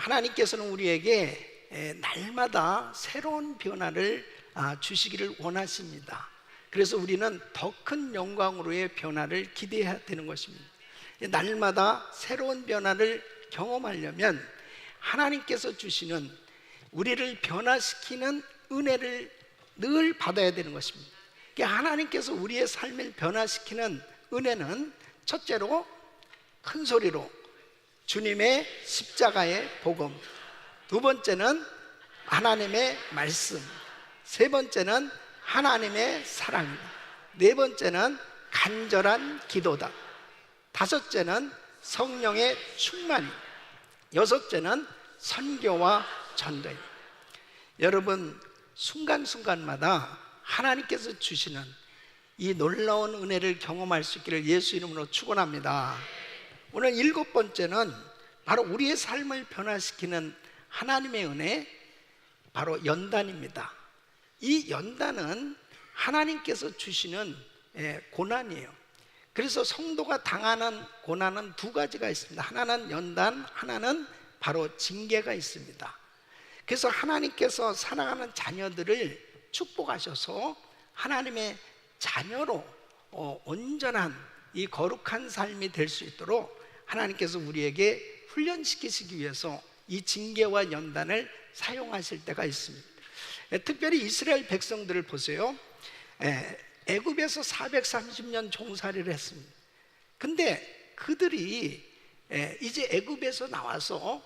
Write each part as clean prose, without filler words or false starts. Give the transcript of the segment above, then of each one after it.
하나님께서는 우리에게 날마다 새로운 변화를 주시기를 원하십니다. 그래서 우리는 더 큰 영광으로의 변화를 기대해야 되는 것입니다. 날마다 새로운 변화를 경험하려면 하나님께서 주시는 우리를 변화시키는 은혜를 늘 받아야 되는 것입니다. 하나님께서 우리의 삶을 변화시키는 은혜는 첫째로 큰 소리로 주님의 십자가의 복음, 두 번째는 하나님의 말씀, 세 번째는 하나님의 사랑입니다. 네 번째는 간절한 기도다. 다섯째는 성령의 충만이, 여섯째는 선교와 전도입니다. 여러분, 순간순간마다 하나님께서 주시는 이 놀라운 은혜를 경험할 수 있기를 예수 이름으로 축원합니다. 오늘 일곱 번째는 바로 우리의 삶을 변화시키는 하나님의 은혜, 바로 연단입니다. 이 연단은 하나님께서 주시는 고난이에요. 그래서 성도가 당하는 고난은 두 가지가 있습니다. 하나는 연단, 하나는 바로 징계가 있습니다. 그래서 하나님께서 사랑하는 자녀들을 축복하셔서 하나님의 자녀로 온전한 이 거룩한 삶이 될 수 있도록 하나님께서 우리에게 훈련시키시기 위해서 이 징계와 연단을 사용하실 때가 있습니다. 특별히 이스라엘 백성들을 보세요. 애굽에서 430년 종살이를 했습니다. 근데 그들이 이제 애굽에서 나와서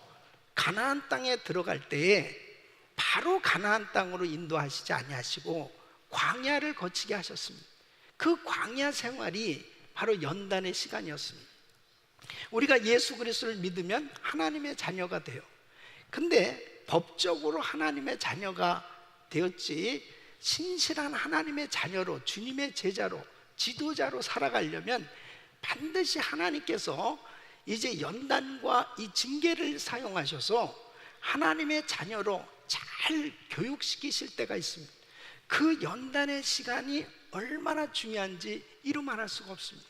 가나안 땅에 들어갈 때에 바로 가나안 땅으로 인도하시지 아니하시고 광야를 거치게 하셨습니다. 그 광야 생활이 바로 연단의 시간이었습니다. 우리가 예수 그리스도를 믿으면 하나님의 자녀가 돼요. 근데 법적으로 하나님의 자녀가 되었지 신실한 하나님의 자녀로, 주님의 제자로, 지도자로 살아가려면 반드시 하나님께서 이제 연단과 이 징계를 사용하셔서 하나님의 자녀로 잘 교육시키실 때가 있습니다. 그 연단의 시간이 얼마나 중요한지 이루 말할 수가 없습니다.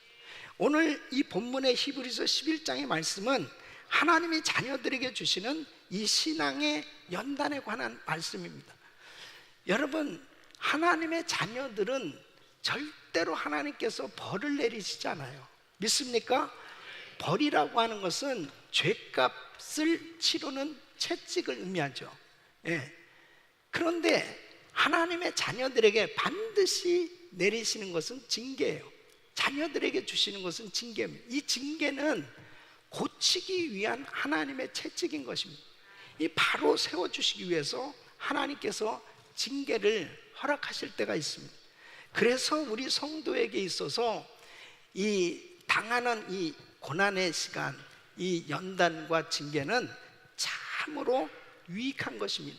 오늘 이 본문의 히브리서 11장의 말씀은 하나님의 자녀들에게 주시는 이 신앙의 연단에 관한 말씀입니다. 여러분, 하나님의 자녀들은 절대로 하나님께서 벌을 내리시지 않아요. 믿습니까? 벌이라고 하는 것은 죄값을 치르는 채찍을 의미하죠. 그런데 하나님의 자녀들에게 반드시 내리시는 것은 징계예요. 자녀들에게 주시는 것은 징계입니다. 이 징계는 고치기 위한 하나님의 채찍인 것입니다. 이 바로 세워주시기 위해서 하나님께서 징계를 허락하실 때가 있습니다. 그래서 우리 성도에게 있어서 이 당하는 이 고난의 시간, 이 연단과 징계는 참으로 유익한 것입니다.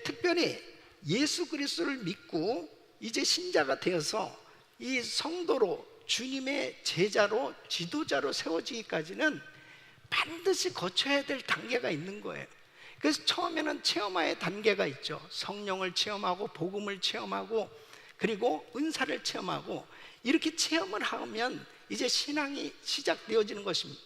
특별히 예수 그리스도를 믿고 이제 신자가 되어서 이 성도로 주님의 제자로, 지도자로 세워지기까지는 반드시 거쳐야 될 단계가 있는 거예요. 그래서 처음에는 체험화의 단계가 있죠. 성령을 체험하고 복음을 체험하고 그리고 은사를 체험하고 이렇게 체험을 하면 이제 신앙이 시작되어지는 것입니다.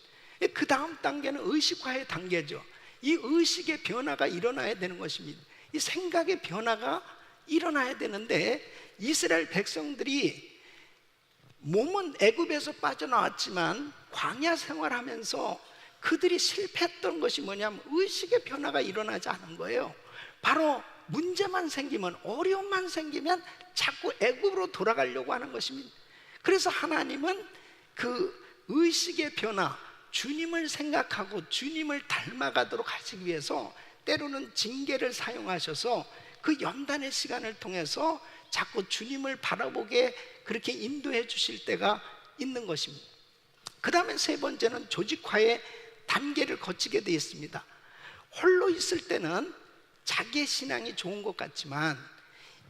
그 다음 단계는 의식화의 단계죠. 이 의식의 변화가 일어나야 되는 것입니다. 이 생각의 변화가 일어나야 되는데 이스라엘 백성들이 몸은 애굽에서 빠져나왔지만 광야 생활하면서 그들이 실패했던 것이 뭐냐면 의식의 변화가 일어나지 않은 거예요. 바로 문제만 생기면, 어려움만 생기면 자꾸 애굽으로 돌아가려고 하는 것입니다. 그래서 하나님은 그 의식의 변화, 주님을 생각하고 주님을 닮아가도록 하시기 위해서 때로는 징계를 사용하셔서 그 연단의 시간을 통해서 자꾸 주님을 바라보게 그렇게 인도해 주실 때가 있는 것입니다. 그 다음에 세 번째는 조직화의 단계를 거치게 되어 있습니다. 홀로 있을 때는 자기의 신앙이 좋은 것 같지만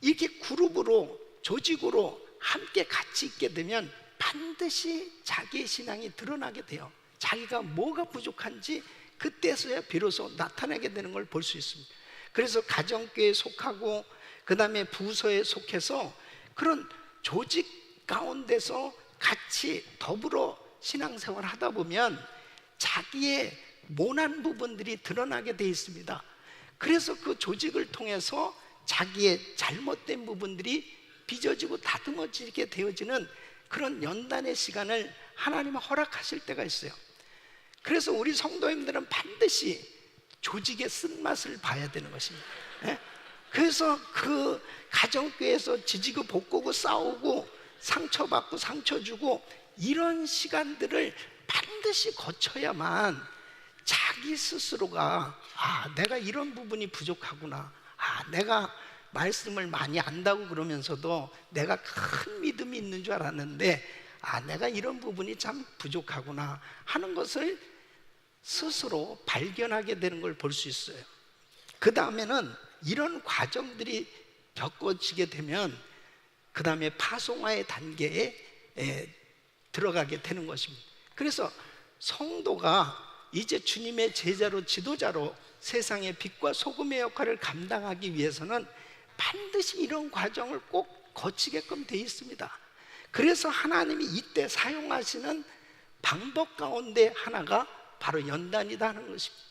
이렇게 그룹으로, 조직으로 함께 같이 있게 되면 반드시 자기의 신앙이 드러나게 돼요. 자기가 뭐가 부족한지 그때서야 비로소 나타나게 되는 걸 볼 수 있습니다. 그래서 가정교회에 속하고 그 다음에 부서에 속해서 그런 조직 가운데서 같이 더불어 신앙생활을 하다 보면 자기의 모난 부분들이 드러나게 돼 있습니다. 그래서 그 조직을 통해서 자기의 잘못된 부분들이 빚어지고 다듬어지게 되어지는 그런 연단의 시간을 하나님은 허락하실 때가 있어요. 그래서 우리 성도님들은 반드시 조직의 쓴맛을 봐야 되는 것입니다. 예? 그래서 그 가정교회에서 지지고 볶고 싸우고 상처받고 상처 주고 이런 시간들을 반드시 거쳐야만 자기 스스로가 내가 이런 부분이 부족하구나, 내가 말씀을 많이 안다고 그러면서도 내가 큰 믿음이 있는 줄 알았는데 내가 이런 부분이 참 부족하구나 하는 것을 스스로 발견하게 되는 걸 볼 수 있어요. 그 다음에는 이런 과정들이 겪어지게 되면 그 다음에 파송화의 단계에 들어가게 되는 것입니다. 그래서 성도가 이제 주님의 제자로 지도자로 세상의 빛과 소금의 역할을 감당하기 위해서는 반드시 이런 과정을 꼭 거치게끔 돼 있습니다. 그래서 하나님이 이때 사용하시는 방법 가운데 하나가 바로 연단이다 하는 것입니다.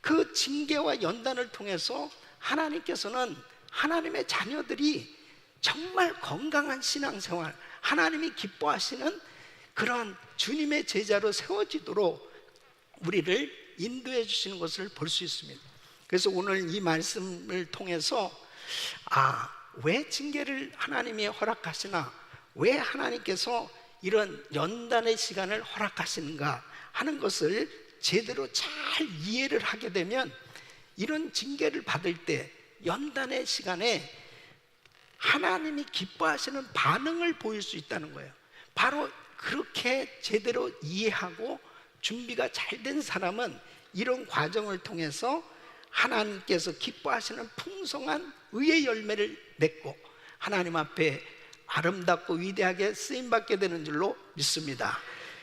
그 징계와 연단을 통해서 하나님께서는 하나님의 자녀들이 정말 건강한 신앙생활, 하나님이 기뻐하시는 그런 주님의 제자로 세워지도록 우리를 인도해 주시는 것을 볼 수 있습니다. 그래서 오늘 이 말씀을 통해서 왜 징계를 하나님이 허락하시나, 왜 하나님께서 이런 연단의 시간을 허락하시는가 하는 것을 제대로 잘 이해를 하게 되면 이런 징계를 받을 때 연단의 시간에 하나님이 기뻐하시는 반응을 보일 수 있다는 거예요. 바로 그렇게 제대로 이해하고 준비가 잘 된 사람은 이런 과정을 통해서 하나님께서 기뻐하시는 풍성한 의의 열매를 맺고 하나님 앞에 아름답고 위대하게 쓰임받게 되는 줄로 믿습니다.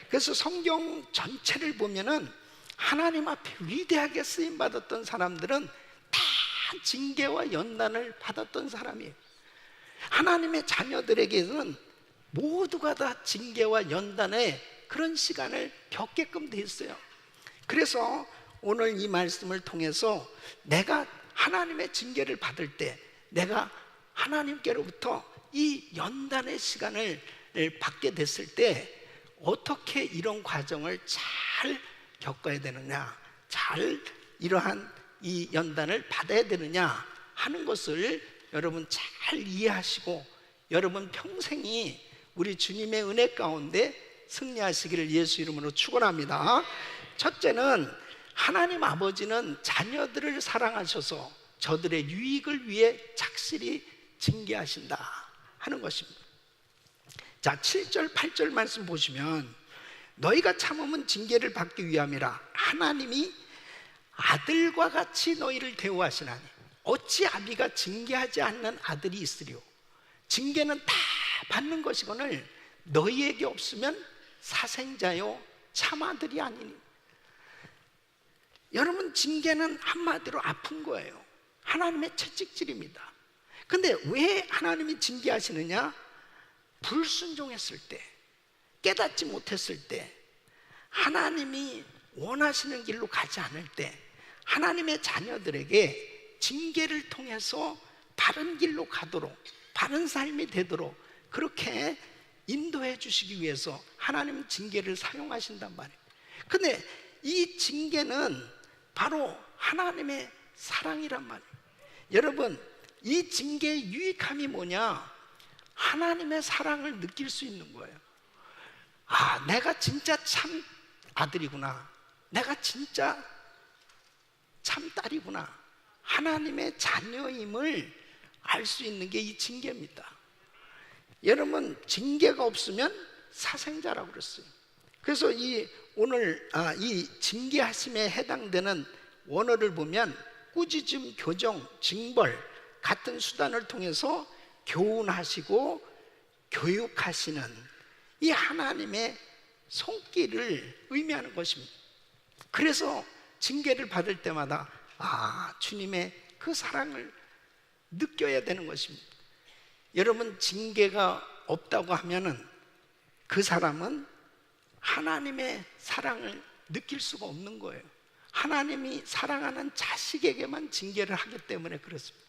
그래서 성경 전체를 보면은 하나님 앞에 위대하게 쓰임받았던 사람들은 다 징계와 연단을 받았던 사람이에요. 하나님의 자녀들에게는 모두가 다 징계와 연단의 그런 시간을 겪게끔 돼 있어요. 그래서 오늘 이 말씀을 통해서 내가 하나님의 징계를 받을 때 내가 하나님께로부터 이 연단의 시간을 받게 됐을 때 어떻게 이런 과정을 잘 겪어야 되느냐, 잘 이러한 이 연단을 받아야 되느냐 하는 것을 여러분 잘 이해하시고 여러분 평생이 우리 주님의 은혜 가운데 승리하시기를 예수 이름으로 축원합니다. 첫째는 하나님 아버지는 자녀들을 사랑하셔서 저들의 유익을 위해 착실히 징계하신다 하는 것입니다. 자, 7절 8절 말씀 보시면 너희가 참음은 징계를 받기 위함이라 하나님이 아들과 같이 너희를 대우하시나니 어찌 아비가 징계하지 않는 아들이 있으리요. 징계는 다 받는 것이거늘 너희에게 없으면 사생자요 참 아들이 아니니. 여러분, 징계는 한마디로 아픈 거예요. 하나님의 채찍질입니다. 근데 왜 하나님이 징계하시느냐? 불순종했을 때, 깨닫지 못했을 때, 하나님이 원하시는 길로 가지 않을 때 하나님의 자녀들에게 징계를 통해서 바른 길로 가도록, 바른 삶이 되도록 그렇게 인도해 주시기 위해서 하나님은 징계를 사용하신단 말이에요. 근데 이 징계는 바로 하나님의 사랑이란 말이에요. 여러분, 이 징계의 유익함이 뭐냐? 하나님의 사랑을 느낄 수 있는 거예요. 내가 진짜 참 아들이구나, 내가 진짜 참 딸이구나, 하나님의 자녀임을 알 수 있는 게 이 징계입니다. 여러분, 징계가 없으면 사생자라고 그랬어요. 그래서 오늘 이 징계하심에 해당되는 원어를 보면 꾸짖음, 교정, 징벌 같은 수단을 통해서 교훈하시고 교육하시는 이 하나님의 손길을 의미하는 것입니다. 그래서 징계를 받을 때마다 주님의 그 사랑을 느껴야 되는 것입니다. 여러분, 징계가 없다고 하면은 그 사람은 하나님의 사랑을 느낄 수가 없는 거예요. 하나님이 사랑하는 자식에게만 징계를 하기 때문에 그렇습니다.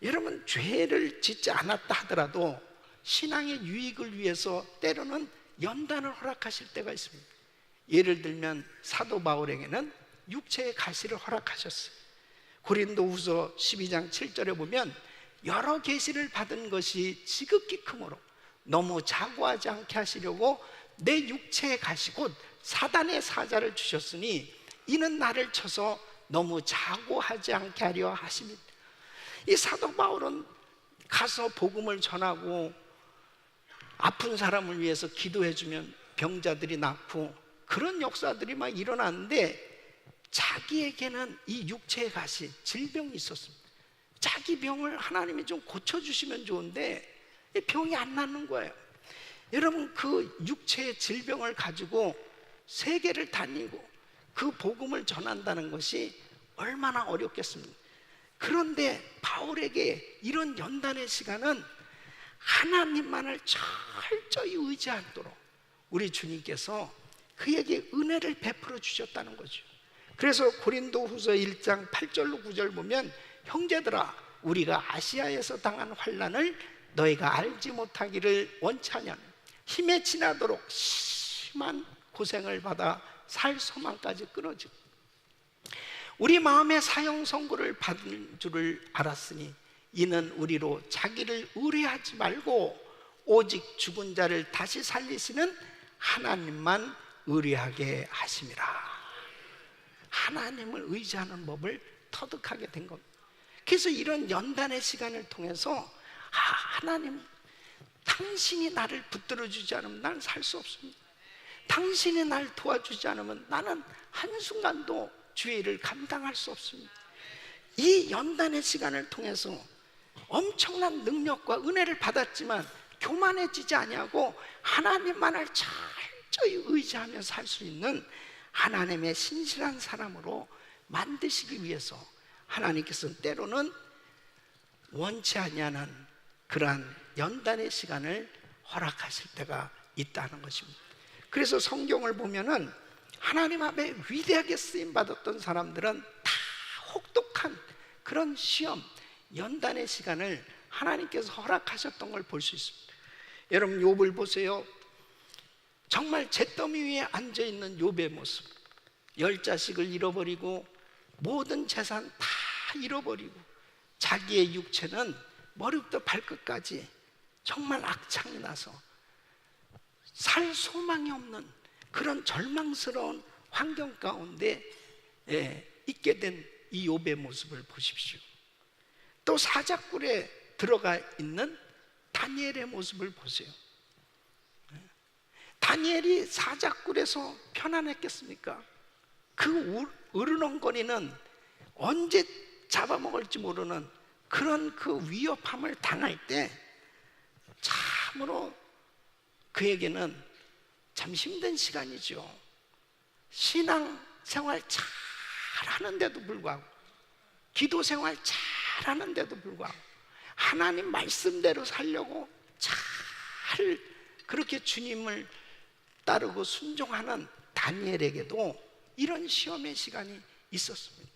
여러분, 죄를 짓지 않았다 하더라도 신앙의 유익을 위해서 때로는 연단을 허락하실 때가 있습니다. 예를 들면 사도 바울에게는 육체의 가시를 허락하셨어요. 고린도후서 12장 7절에 보면 여러 계시를 받은 것이 지극히 크므로 너무 자고하지 않게 하시려고 내 육체의 가시 곧 사단의 사자를 주셨으니 이는 나를 쳐서 너무 자고하지 않게 하려 하심이다. 이 사도 바울은 가서 복음을 전하고 아픈 사람을 위해서 기도해주면 병자들이 낫고 그런 역사들이 막 일어났는데 자기에게는 이 육체의 가시, 질병이 있었습니다. 자기 병을 하나님이 좀 고쳐주시면 좋은데 병이 안 낫는 거예요. 여러분, 그 육체의 질병을 가지고 세계를 다니고 그 복음을 전한다는 것이 얼마나 어렵겠습니까? 그런데 바울에게 이런 연단의 시간은 하나님만을 철저히 의지하도록 우리 주님께서 그에게 은혜를 베풀어 주셨다는 거죠. 그래서 고린도후서 1장 8절로 9절 보면 형제들아, 우리가 아시아에서 당한 환난을 너희가 알지 못하기를 원치 아니하노니 힘에 지나도록 심한 고생을 받아 살 소망까지 끊어지고 우리 마음에 사형 선고를 받은 줄을 알았으니 이는 우리로 자기를 의뢰하지 말고 오직 죽은 자를 다시 살리시는 하나님만 의뢰하게 하심이라. 하나님을 의지하는 법을 터득하게 된 겁니다. 그래서 이런 연단의 시간을 통해서 하나님, 당신이 나를 붙들어 주지 않으면 나는 살 수 없습니다. 당신이 날 도와주지 않으면 나는 한순간도 주의 일을 감당할 수 없습니다. 이 연단의 시간을 통해서 엄청난 능력과 은혜를 받았지만 교만해지지 아니하고 하나님만을 철저히 의지하며 살 수 있는 하나님의 신실한 사람으로 만드시기 위해서 하나님께서는 때로는 원치 아니하는 그러한 연단의 시간을 허락하실 때가 있다는 것입니다. 그래서 성경을 보면은 하나님 앞에 위대하게 쓰임받았던 사람들은 다 혹독한 그런 시험, 연단의 시간을 하나님께서 허락하셨던 걸 볼 수 있습니다. 여러분, 욥을 보세요. 정말 잿더미 위에 앉아있는 욥의 모습, 10자식을 잃어버리고 모든 재산 다 잃어버리고 자기의 육체는 머리부터 발끝까지 정말 악창이 나서 살 소망이 없는 그런 절망스러운 환경 가운데 있게 된 이 욥의 모습을 보십시오. 또 사자굴에 들어가 있는 다니엘의 모습을 보세요. 다니엘이 사자굴에서 편안했겠습니까? 그 으르렁거리는 언제 잡아먹을지 모르는 그런 그 위협함을 당할 때 참으로 그에게는 참 힘든 시간이죠. 신앙생활 잘 하는데도 불구하고, 기도 생활 잘 하는데도 불구하고, 하나님 말씀대로 살려고 잘 그렇게 주님을 따르고 순종하는 다니엘에게도 이런 시험의 시간이 있었습니다.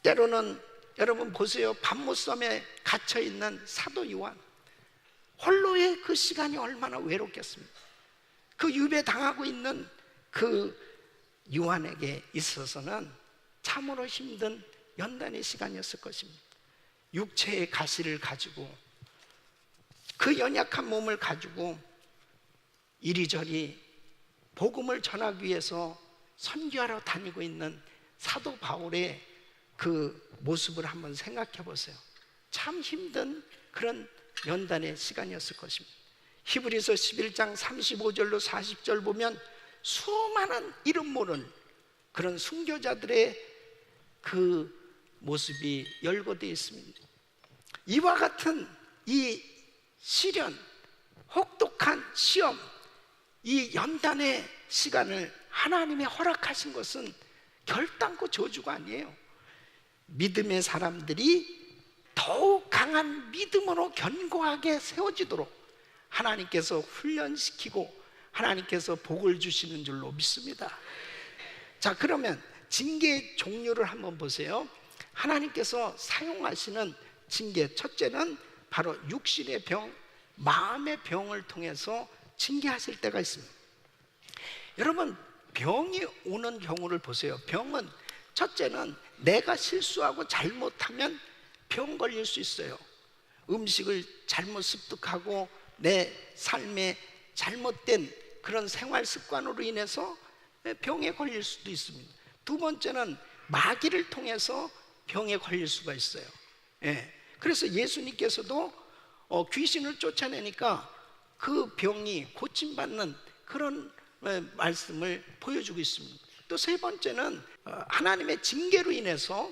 때로는 여러분 보세요. 밤못섬에 갇혀있는 사도 요한, 홀로의 그 시간이 얼마나 외롭겠습니까? 그 유배당하고 있는 그 요한에게 있어서는 참으로 힘든 연단의 시간이었을 것입니다. 육체의 가시를 가지고 그 연약한 몸을 가지고 이리저리 복음을 전하기 위해서 선교하러 다니고 있는 사도 바울의 그 모습을 한번 생각해 보세요. 참 힘든 그런 연단의 시간이었을 것입니다. 히브리서 11장 35절로 40절 보면 수많은 이름 모를 그런 순교자들의 그 모습이 열거되어 있습니다. 이와 같은 이 시련, 혹독한 시험, 이 연단의 시간을 하나님이 허락하신 것은 결단코 저주가 아니에요. 믿음의 사람들이 더욱 강한 믿음으로 견고하게 세워지도록 하나님께서 훈련시키고 하나님께서 복을 주시는 줄로 믿습니다. 자, 그러면 징계의 종류를 한번 보세요. 하나님께서 사용하시는 징계, 첫째는 바로 육신의 병, 마음의 병을 통해서 징계하실 때가 있습니다. 여러분, 병이 오는 경우를 보세요. 병은 첫째는 내가 실수하고 잘못하면 병 걸릴 수 있어요. 음식을 잘못 습득하고 내 삶에 잘못된 그런 생활 습관으로 인해서 병에 걸릴 수도 있습니다. 두 번째는 마귀를 통해서 병에 걸릴 수가 있어요. 그래서 예수님께서도 귀신을 쫓아내니까 그 병이 고침받는 그런 말씀을 보여주고 있습니다. 또 세 번째는 하나님의 징계로 인해서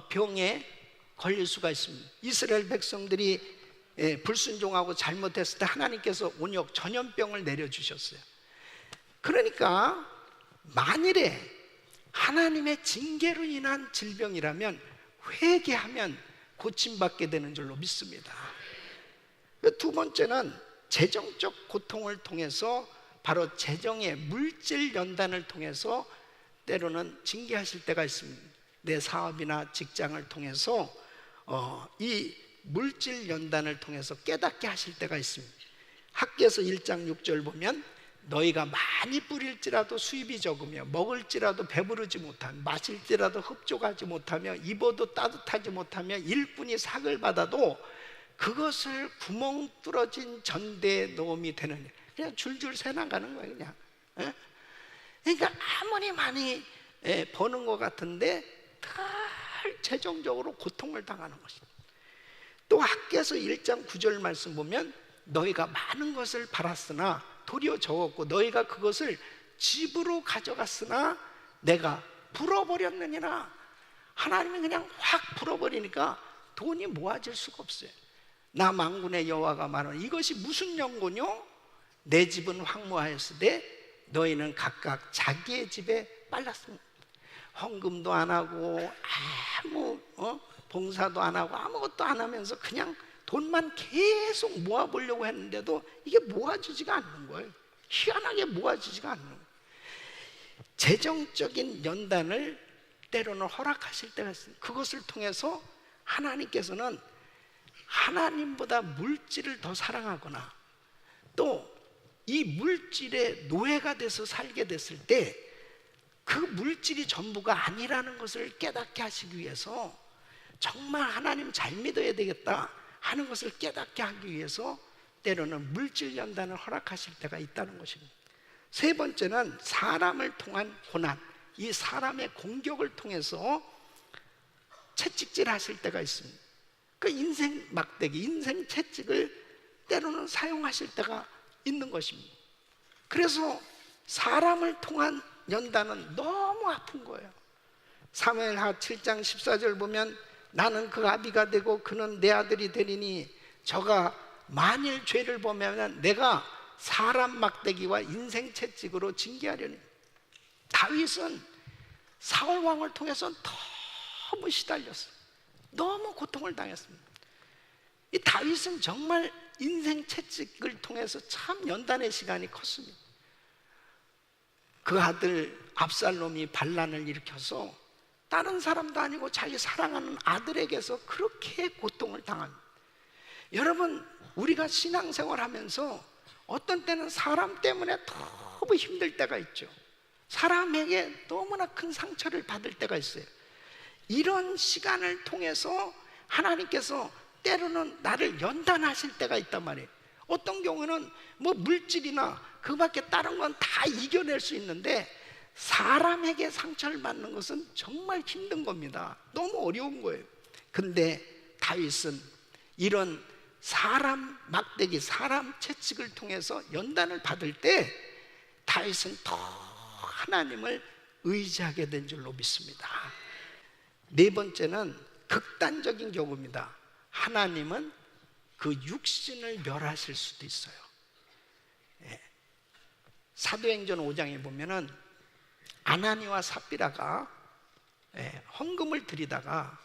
병에 걸릴 수가 있습니다. 이스라엘 백성들이 불순종하고 잘못했을 때 하나님께서 온역 전염병을 내려주셨어요. 그러니까 만일에 하나님의 징계로 인한 질병이라면 회개하면 고침받게 되는 줄로 믿습니다. 두 번째는 재정적 고통을 통해서 바로 재정의 물질 연단을 통해서 때로는 징계하실 때가 있습니다. 내 사업이나 직장을 통해서 이 물질 연단을 통해서 깨닫게 하실 때가 있습니다. 학개서 1장 6절 보면 너희가 많이 뿌릴지라도 수입이 적으며 먹을지라도 배부르지 못하며 마실지라도 흡족하지 못하며 입어도 따뜻하지 못하며 일꾼이 삭을 받아도 그것을 구멍 뚫어진 전대에 넣음이 되느냐. 그냥 줄줄 새나가는 거예요, 그냥. 그러니까 아무리 많이 버는 것 같은데 늘 재정적으로 고통을 당하는 것입니다. 또 학개서 1장 9절 말씀 보면 너희가 많은 것을 팔았으나 도리어 적었고 너희가 그것을 집으로 가져갔으나 내가 불어버렸느니라. 하나님이 그냥 확 불어버리니까 돈이 모아질 수가 없어요. 나 만군의 여호와가 말하는 이것이 무슨 연고뇨? 내 집은 황무하였으되 너희는 각각 자기의 집에 빨랐습니다. 헌금도 안 하고 아무 봉사도 안 하고 아무것도 안 하면서 그냥 돈만 계속 모아보려고 했는데도 이게 모아지지가 않는 거예요. 희한하게 모아지지가 않는 거예요. 재정적인 연단을 때로는 허락하실 때가 있습니다. 그것을 통해서 하나님께서는 하나님보다 물질을 더 사랑하거나 또 이 물질의 노예가 돼서 살게 됐을 때 그 물질이 전부가 아니라는 것을 깨닫게 하시기 위해서 정말 하나님 잘 믿어야 되겠다 하는 것을 깨닫게 하기 위해서 때로는 물질 연단을 허락하실 때가 있다는 것입니다. 세 번째는 사람을 통한 고난, 이 사람의 공격을 통해서 채찍질 하실 때가 있습니다. 그 인생 막대기, 인생 채찍을 때로는 사용하실 때가 있는 것입니다. 그래서 사람을 통한 연단은 너무 아픈 거예요. 사무엘하 7장 14절 보면 나는 그 아비가 되고 그는 내 아들이 되리니 저가 만일 죄를 범하면 내가 사람 막대기와 인생 채찍으로 징계하려니. 다윗은 사울 왕을 통해서 너무 시달렸어요. 너무 고통을 당했습니다. 이 다윗은 정말 인생 채찍을 통해서 참 연단의 시간이 컸습니다. 그 아들 압살롬이 반란을 일으켜서 다른 사람도 아니고 자기 사랑하는 아들에게서 그렇게 고통을 당합니다. 여러분, 우리가 신앙생활 하면서 어떤 때는 사람 때문에 너무 힘들 때가 있죠. 사람에게 너무나 큰 상처를 받을 때가 있어요. 이런 시간을 통해서 하나님께서 때로는 나를 연단하실 때가 있단 말이에요. 어떤 경우는 뭐 물질이나 그 밖에 다른 건 다 이겨낼 수 있는데 사람에게 상처를 받는 것은 정말 힘든 겁니다. 너무 어려운 거예요. 근데 다윗은 이런 사람 막대기, 사람 채찍을 통해서 연단을 받을 때 다윗은 더 하나님을 의지하게 된 줄로 믿습니다. 네 번째는 극단적인 경우입니다. 하나님은 그 육신을 멸하실 수도 있어요. 사도행전 5장에 보면은 아나니와 삽비라가 헌금을 드리다가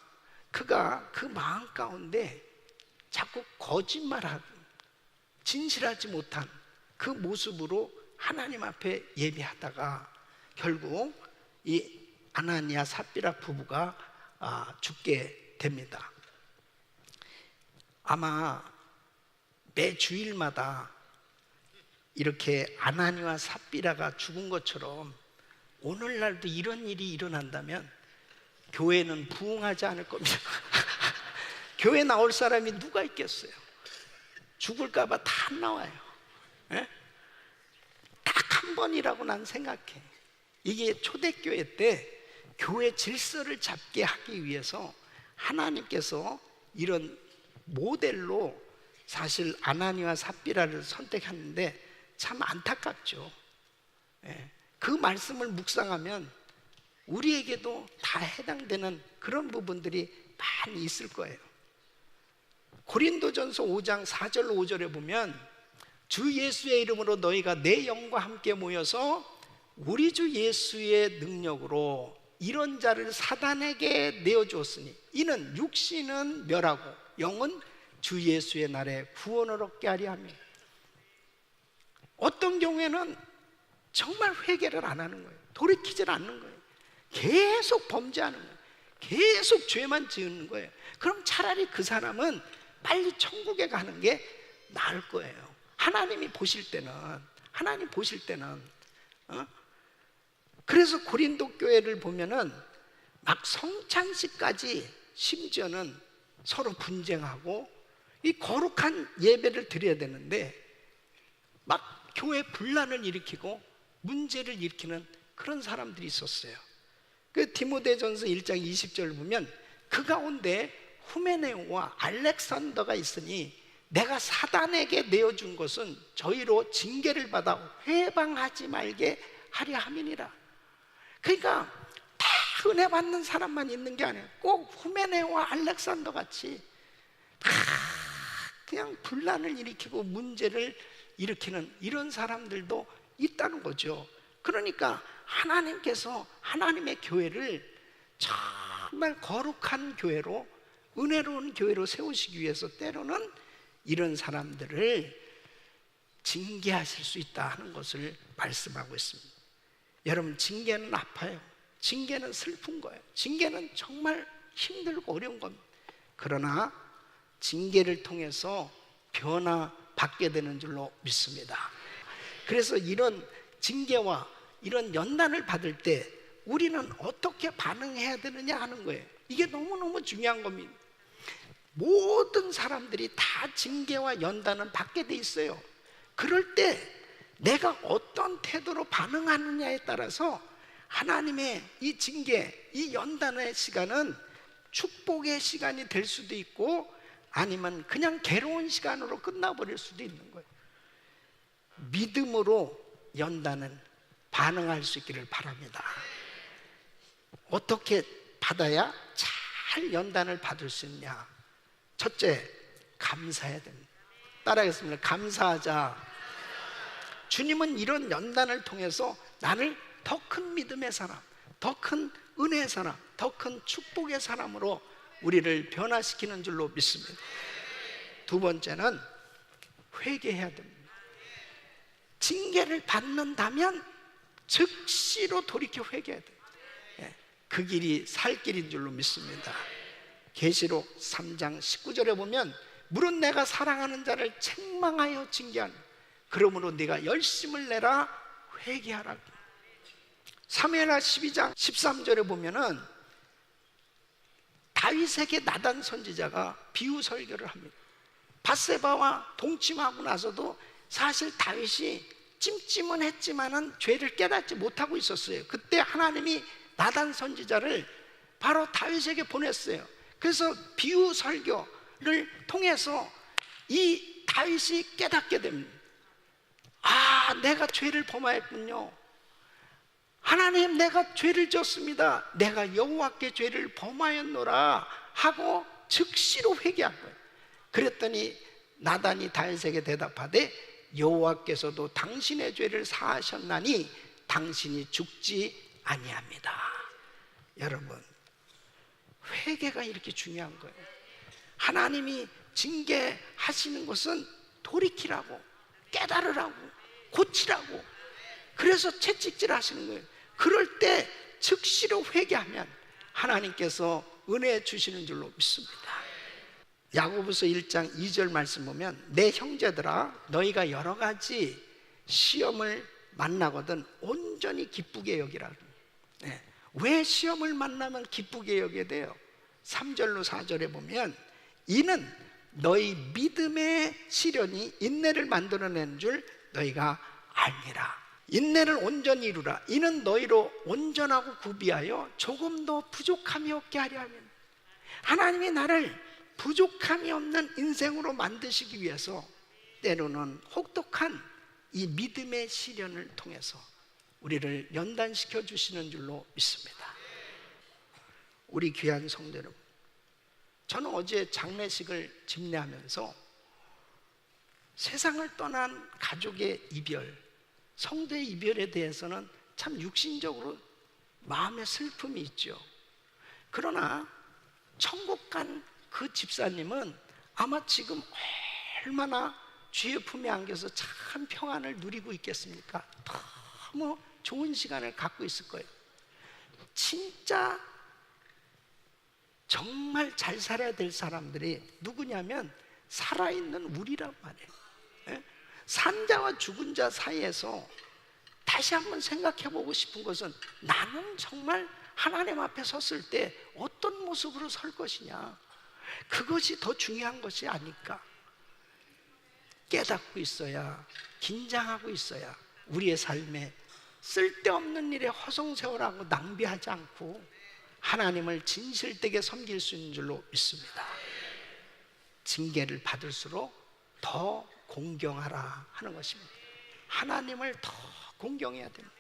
그가 그 마음 가운데 자꾸 거짓말하고 진실하지 못한 그 모습으로 하나님 앞에 예배하다가 결국 이 아나니아 삽비라 부부가 죽게 됩니다. 아마 매 주일마다 이렇게 아나니아와 삽비라가 죽은 것처럼 오늘날도 이런 일이 일어난다면 교회는 부흥하지 않을 겁니다. 교회 나올 사람이 누가 있겠어요? 죽을까 봐 다 안 나와요. 딱 한 번이라고 난 생각해. 이게 초대교회 때 교회 질서를 잡게 하기 위해서 하나님께서 이런 모델로 사실 아나니아와 삽비라를 선택했는데 참 안타깝죠. 그 말씀을 묵상하면 우리에게도 다 해당되는 그런 부분들이 많이 있을 거예요. 고린도전서 5장 4절 5절에 보면 주 예수의 이름으로 너희가 내 영과 함께 모여서 우리 주 예수의 능력으로 이런 자를 사단에게 내어주었으니 이는 육신은 멸하고 영은 주 예수의 날에 구원을 얻게 하려 하며, 어떤 경우에는 정말 회개를 안 하는 거예요. 돌이키질 않는 거예요. 계속 범죄하는 거예요. 계속 죄만 지은 거예요. 그럼 차라리 그 사람은 빨리 천국에 가는 게 나을 거예요. 하나님 보실 때는 그래서 고린도 교회를 보면은 막 성찬식까지 심지어는 서로 분쟁하고 이 거룩한 예배를 드려야 되는데 막 교회 분란을 일으키고 문제를 일으키는 그런 사람들이 있었어요. 그 디모데전서 1장 20절을 보면 그 가운데 후메네오와 알렉산더가 있으니 내가 사단에게 내어준 것은 저희로 징계를 받아 회방하지 말게 하려 함이니라. 그러니까 다 은혜 받는 사람만 있는 게 아니에요. 꼭 후메네오와 알렉산더 같이 다 그냥 분란을 일으키고 문제를 일으키는 이런 사람들도 있다는 거죠. 그러니까 하나님께서 하나님의 교회를 정말 거룩한 교회로, 은혜로운 교회로 세우시기 위해서 때로는 이런 사람들을 징계하실 수 있다 하는 것을 말씀하고 있습니다. 여러분, 징계는 아파요. 징계는 슬픈 거예요. 징계는 정말 힘들고 어려운 겁니다. 그러나 징계를 통해서 변화받게 되는 줄로 믿습니다. 그래서 이런 징계와 이런 연단을 받을 때 우리는 어떻게 반응해야 되느냐 하는 거예요. 이게 너무너무 중요한 겁니다. 모든 사람들이 다 징계와 연단은 받게 돼 있어요. 그럴 때 내가 어떤 태도로 반응하느냐에 따라서 하나님의 이 징계, 이 연단의 시간은 축복의 시간이 될 수도 있고 아니면 그냥 괴로운 시간으로 끝나버릴 수도 있는 거예요. 믿음으로 연단은 반응할 수 있기를 바랍니다. 어떻게 받아야 잘 연단을 받을 수 있냐? 첫째, 감사해야 됩니다. 따라하겠습니다. 감사하자. 주님은 이런 연단을 통해서 나를 더 큰 믿음의 사람, 더 큰 은혜의 사람, 더 큰 축복의 사람으로 우리를 변화시키는 줄로 믿습니다. 두 번째는 회개해야 됩니다. 징계를 받는다면 즉시로 돌이켜 회개해야 돼요. 그 길이 살 길인 줄로 믿습니다. 계시록 3장 19절에 보면 물은 내가 사랑하는 자를 책망하여 징계하는, 그러므로 네가 열심을 내라 회개하라. 사무엘하 12장 13절에 보면은 다윗에게 나단 선지자가 비유 설교를 합니다. 밧세바와 동침하고 나서도 사실 다윗이 찜찜은 했지만은 죄를 깨닫지 못하고 있었어요. 그때 하나님이 나단 선지자를 바로 다윗에게 보냈어요. 그래서 비유 설교를 통해서 이 다윗이 깨닫게 됩니다. 아, 내가 죄를 범하였군요. 하나님, 내가 죄를 지었습니다. 내가 여호와께 죄를 범하였노라 하고 즉시로 회개한 거예요. 그랬더니 나단이 다윗에게 대답하되 여호와께서도 당신의 죄를 사하셨나니 당신이 죽지 아니합니다. 여러분, 회개가 이렇게 중요한 거예요. 하나님이 징계하시는 것은 돌이키라고, 깨달으라고, 고치라고, 그래서 채찍질 하시는 거예요. 그럴 때 즉시로 회개하면 하나님께서 은혜 주시는 줄로 믿습니다. 야고보서 1장 2절 말씀 보면 내 형제들아 너희가 여러 가지 시험을 만나거든 온전히 기쁘게 여기라. 네. 왜 시험을 만나면 기쁘게 여기게 돼요? 3절로 4절에 보면 이는 너희 믿음의 시련이 인내를 만들어내는 줄 너희가 알미라. 인내를 온전히 이루라. 이는 너희로 온전하고 구비하여 조금도 부족함이 없게 하려 하면, 하나님이 나를 부족함이 없는 인생으로 만드시기 위해서 때로는 혹독한 이 믿음의 시련을 통해서 우리를 연단시켜 주시는 줄로 믿습니다. 우리 귀한 성도 여러분, 저는 어제 장례식을 집례하면서 세상을 떠난 가족의 이별, 성도의 이별에 대해서는 참 육신적으로 마음의 슬픔이 있죠. 그러나 천국 간 그 집사님은 아마 지금 얼마나 주의 품에 안겨서 참 평안을 누리고 있겠습니까? 너무 좋은 시간을 갖고 있을 거예요. 진짜 정말 잘 살아야 될 사람들이 누구냐면 살아있는 우리란 말이에요. 예? 산자와 죽은 자 사이에서 다시 한번 생각해 보고 싶은 것은 나는 정말 하나님 앞에 섰을 때 어떤 모습으로 설 것이냐, 그것이 더 중요한 것이 아닐까. 깨닫고 있어야, 긴장하고 있어야 우리의 삶에 쓸데없는 일에 허송세월하고 낭비하지 않고 하나님을 진실되게 섬길 수 있는 줄로 믿습니다. 징계를 받을수록 더 공경하라 하는 것입니다. 하나님을 더 공경해야 됩니다.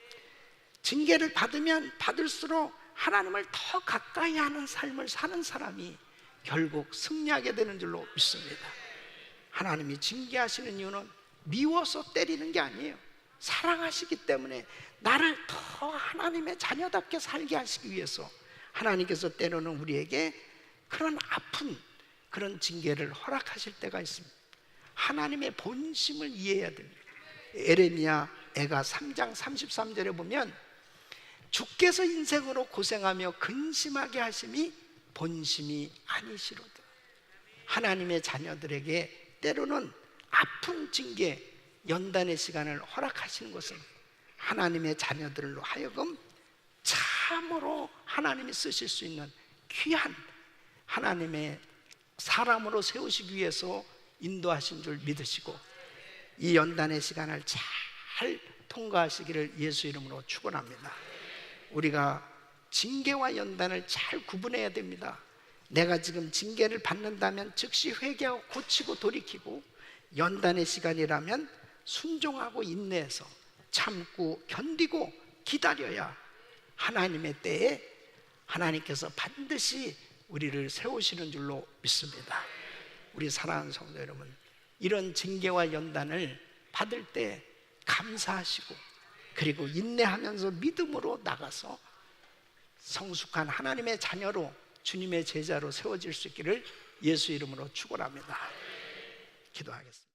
징계를 받으면 받을수록 하나님을 더 가까이 하는 삶을 사는 사람이 결국 승리하게 되는 줄로 믿습니다. 하나님이 징계하시는 이유는 미워서 때리는 게 아니에요. 사랑하시기 때문에 나를 더 하나님의 자녀답게 살게 하시기 위해서 하나님께서 때로는 우리에게 그런 아픈 그런 징계를 허락하실 때가 있습니다. 하나님의 본심을 이해해야 됩니다. 에레미야 애가 3장 33절에 보면 주께서 인생으로 고생하며 근심하게 하심이 본심이 아니시로다. 하나님의 자녀들에게 때로는 아픈 징계, 연단의 시간을 허락하시는 것은 하나님의 자녀들로 하여금 참으로 하나님이 쓰실 수 있는 귀한 하나님의 사람으로 세우시기 위해서 인도하신 줄 믿으시고 이 연단의 시간을 잘 통과하시기를 예수 이름으로 축원합니다. 우리가 징계와 연단을 잘 구분해야 됩니다. 내가 지금 징계를 받는다면 즉시 회개하고 고치고 돌이키고, 연단의 시간이라면 순종하고 인내해서 참고 견디고 기다려야 하나님의 때에 하나님께서 반드시 우리를 세우시는 줄로 믿습니다. 우리 사랑하는 성도 여러분, 이런 징계와 연단을 받을 때 감사하시고 그리고 인내하면서 믿음으로 나가서 성숙한 하나님의 자녀로 주님의 제자로 세워질 수 있기를 예수 이름으로 축원합니다. 기도하겠습니다.